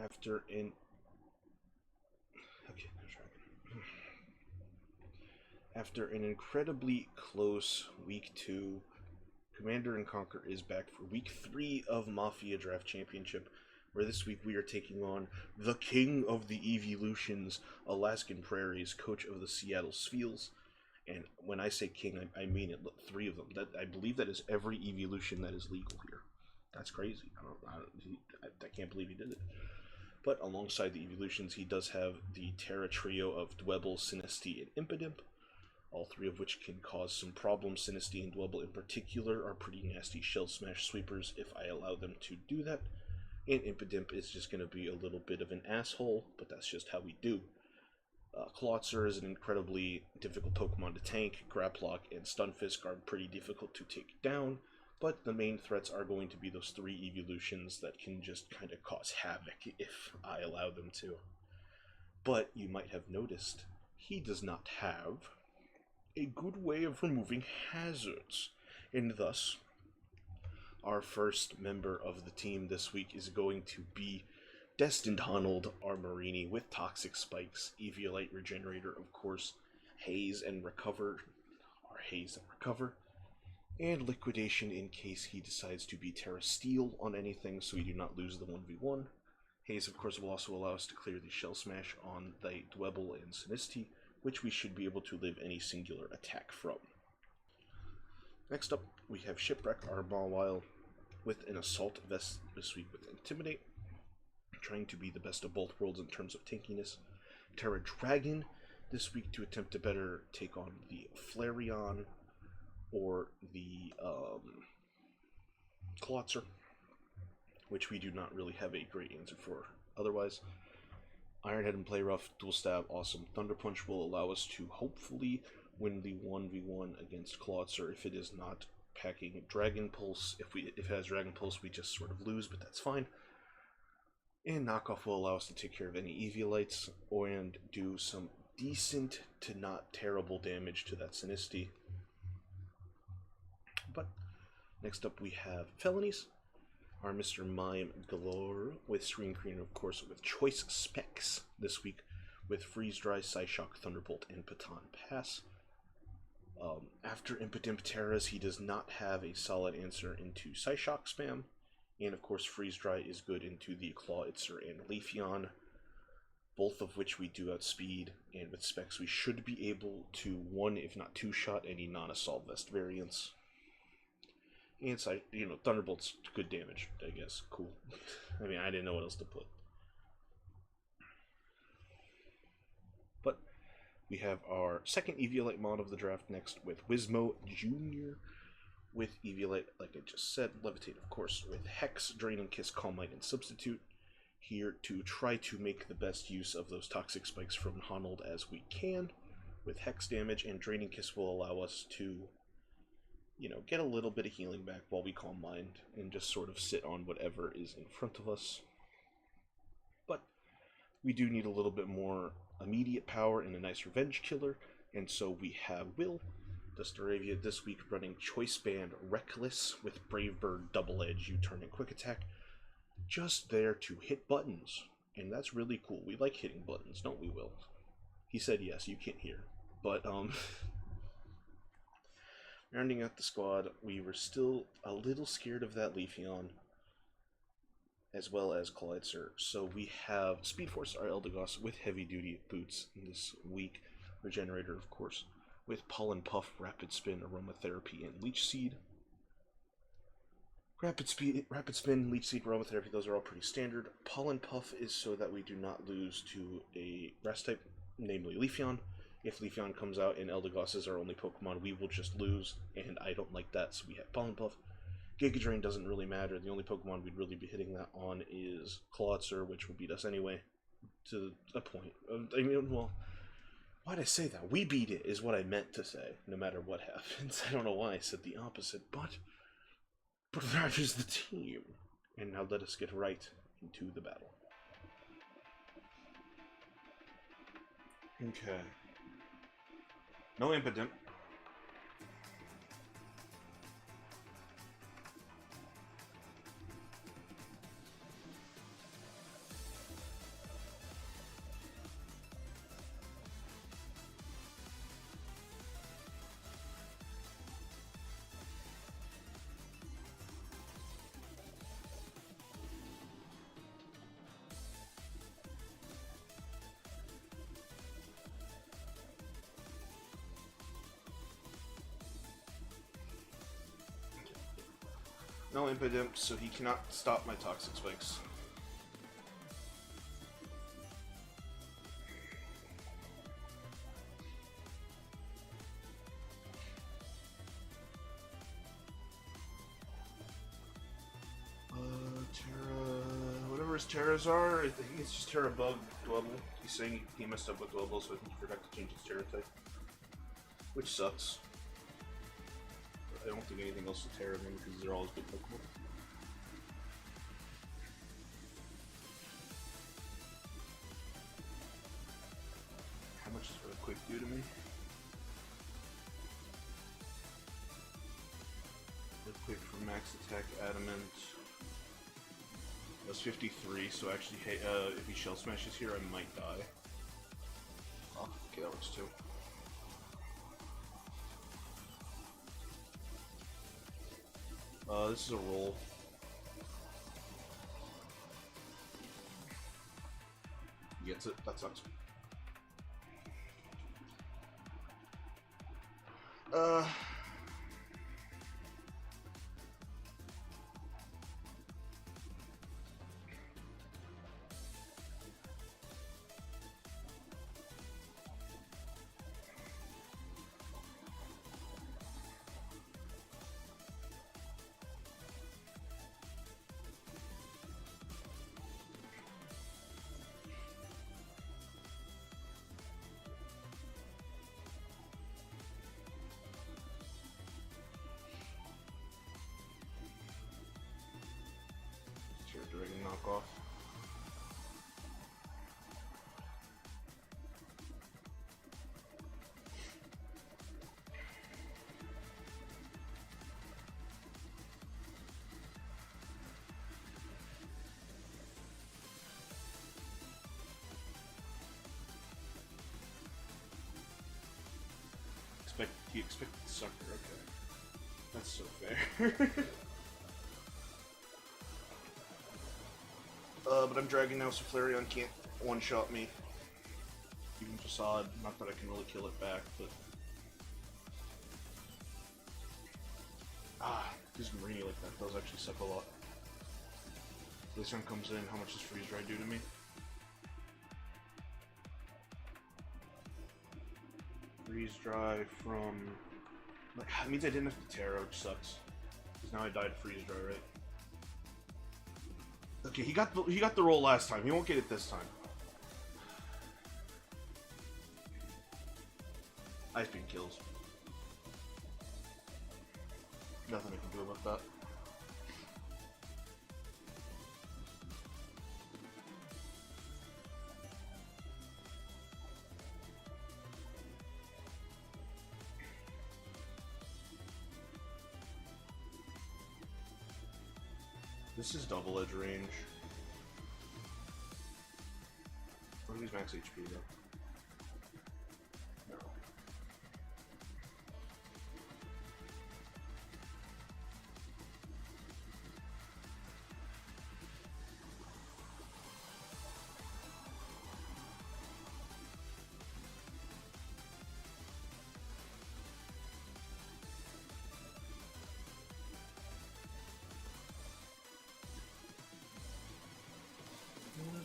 after an okay, after an incredibly close week 2, Commander and Conquer is back for week 3 of Mafia Draft Championship, where this week we are taking on the King of the Evolutions, AlaskanPrairies, coach of the Seattle Spheals. And when I say king, I mean it. 3 of them. I believe that is every evolution that is legal here. That's crazy. I can't believe he did it. But alongside the evolutions, he does have the Terra trio of Dwebble, Sinisty, and Impidimp, all 3 of which can cause some problems. Sinisty and Dwebble in particular are pretty nasty shell smash sweepers if I allow them to do that. And Impidimp is just going to be a little bit of an asshole, but that's just how we do. Klotzer is an incredibly difficult Pokemon to tank. Graplock and Stunfisk are pretty difficult to take down, but the main threats are going to be those 3 evolutions that can just kind of cause havoc if I allow them to. But you might have noticed, he does not have a good way of removing hazards, and thus, our first member of the team this week is going to be Destined Honnold Armorini with Toxic Spikes, Eviolite Regenerator, of course, Haze and Recover, and Liquidation in case he decides to be Terra Steel on anything so we do not lose the 1v1. Haze, of course, will also allow us to clear the Shell Smash on the Dwebble and Sinisty, which we should be able to live any singular attack from. Next up, we have Shipwreck Arbawile with an Assault Vest this week with Intimidate, trying to be the best of both worlds in terms of tankiness. Terra Dragon this week to attempt to better take on the Flareon or the Klotzer, which we do not really have a great answer for otherwise. Ironhead and Play Rough, Dual Stab, awesome. Thunder Punch will allow us to hopefully win the 1v1 against Klotzer if it is not packing Dragon Pulse. If it has Dragon Pulse, we just sort of lose, but that's fine. And Knockoff will allow us to take care of any Eviolites and do some decent to not terrible damage to that Sinisty. But next up we have Felonies. Our Mr. Mime Galore with Screen Cleaner, of course, with Choice Specs this week with Freeze Dry, Psyshock, Thunderbolt, and Baton Pass. After Impidimp Terras, he does not have a solid answer into Psyshock spam. And of course, Freeze Dry is good into the Clawitzer and Leafeon, both of which we do outspeed. And with specs, we should be able to 1, if not 2-shot any non-Assault Vest variants. And Thunderbolt's good damage, I guess. Cool. I mean, I didn't know what else to put. But we have our second Eviolite mod of the draft next with Wizmo Jr. with Eviolite, like I just said, Levitate, of course, with Hex, Draining Kiss, Calm Mind, and Substitute, here to try to make the best use of those Toxic Spikes from Honnold as we can, with Hex damage, and Draining Kiss will allow us to, get a little bit of healing back while we Calm Mind, and just sort of sit on whatever is in front of us. But we do need a little bit more immediate power and a nice revenge killer, and so we have Will, Dustaravia this week running Choice Band Reckless with Brave Bird, Double Edge, U-Turn, and Quick Attack, just there to hit buttons, and that's really cool. We like hitting buttons, don't we, Will? He said yes, you can't hear. But, rounding out the squad, we were still a little scared of that Leafeon, as well as Clawitzer, so we have Speed Force, our Eldegoss, with heavy-duty boots this week, Regenerator, of course, with Pollen Puff, Rapid Spin, Aromatherapy, and Leech Seed. Rapid Spin, Leech Seed, Aromatherapy, those are all pretty standard. Pollen Puff is so that we do not lose to a Grass type, namely Leafeon. If Leafeon comes out and Eldegoss is our only Pokemon, we will just lose, and I don't like that, so we have Pollen Puff. Giga Drain doesn't really matter. The only Pokemon we'd really be hitting that on is Clawitzer, which will beat us anyway, to a point. Well, why'd I say that? We beat it, is what I meant to say, no matter what happens. I don't know why I said the opposite, but that is the team. And now let us get right into the battle. Okay. No Impidimp. No impidimp, so he cannot stop my toxic spikes. Terras are. I think it's just Terra Bug Dwebble. He's saying he messed up with Dwebble, so I think he forgot to change his Terra type. Which sucks. But I don't think anything else will Terra them because they're always good Pokemon. How much does Earthquake do to me? Earthquake for max attack, Adamant. That's 53, so actually, hey, if he Shell Smashes here, I might die. Oh, okay, that works too. This is a roll. Gets it? That sucks. Dragon knockoff. He expected sucker, okay. That's so fair. But I'm dragging now, so Flareon can't one-shot me. Even Facade, not that I can really kill it back, but... This Marini like that does actually suck a lot. This one comes in, how much does Freeze Dry do to me? Freeze Dry from... Like, that means I didn't have to Terra, which sucks. Because now I died Freeze Dry, right? Okay, he got the roll last time. He won't get it this time. Ice Beam kills. Nothing I can do about that. This is double edge range. Or he's max HP though. No.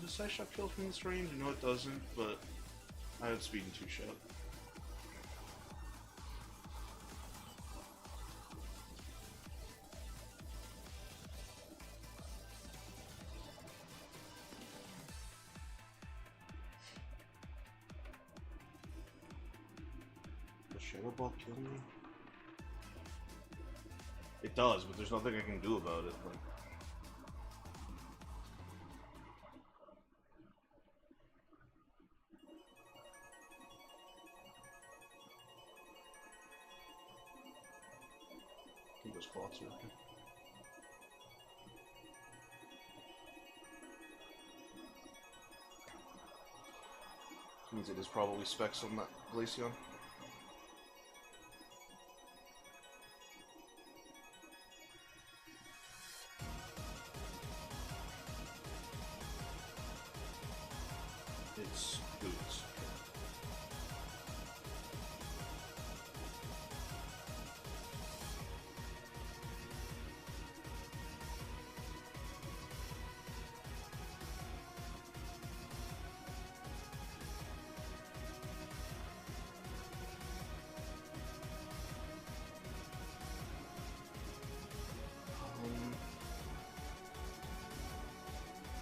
Does Side Shot kill from this range? No, it doesn't, but I had speed in 2-shot. Does Shadow Ball kill me? It does, but there's nothing I can do about it. Like, those clocks are okay. Means it is probably specs on that Glaceon. It's Boots.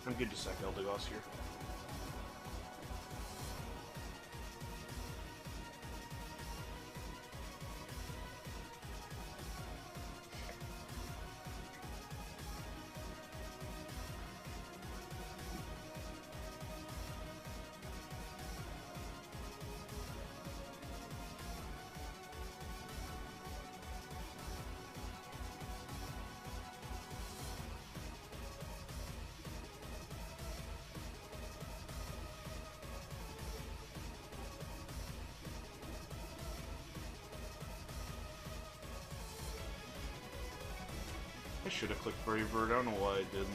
I'm good to sack Eldegoss here. I should have clicked Brave Bird, I don't know why I didn't.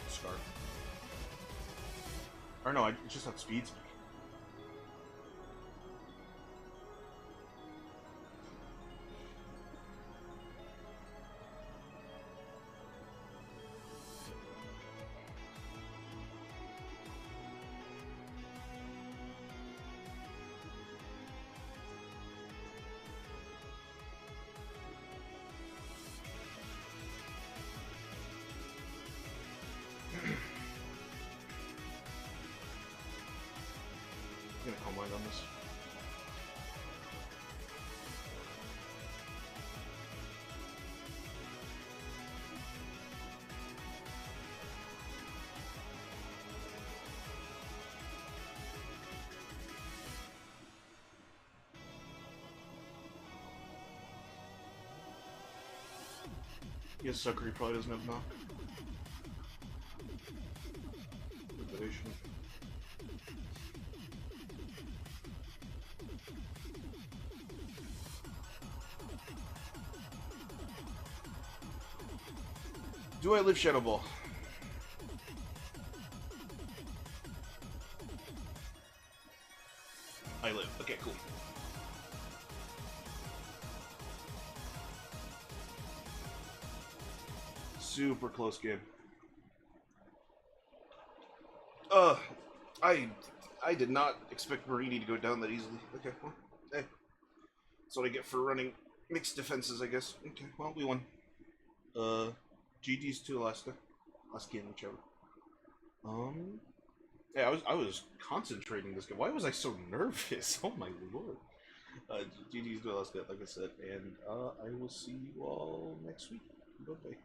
Scar. Or no, I just have speeds. I'm gonna call mine on this. Yes, Sucker, he probably doesn't have knock. Liquidation. Do I live Shadow Ball? I live. Okay, cool. Super close game. I did not expect Marini to go down that easily. Okay, well, hey. That's what I get for running mixed defenses, I guess. Okay, well, we won. GG's to Alaska. Alaskan, whichever. Yeah, I was concentrating this game. Why was I so nervous? Oh my lord. GG's to Alaska, like I said, and I will see you all next week. Bye-bye.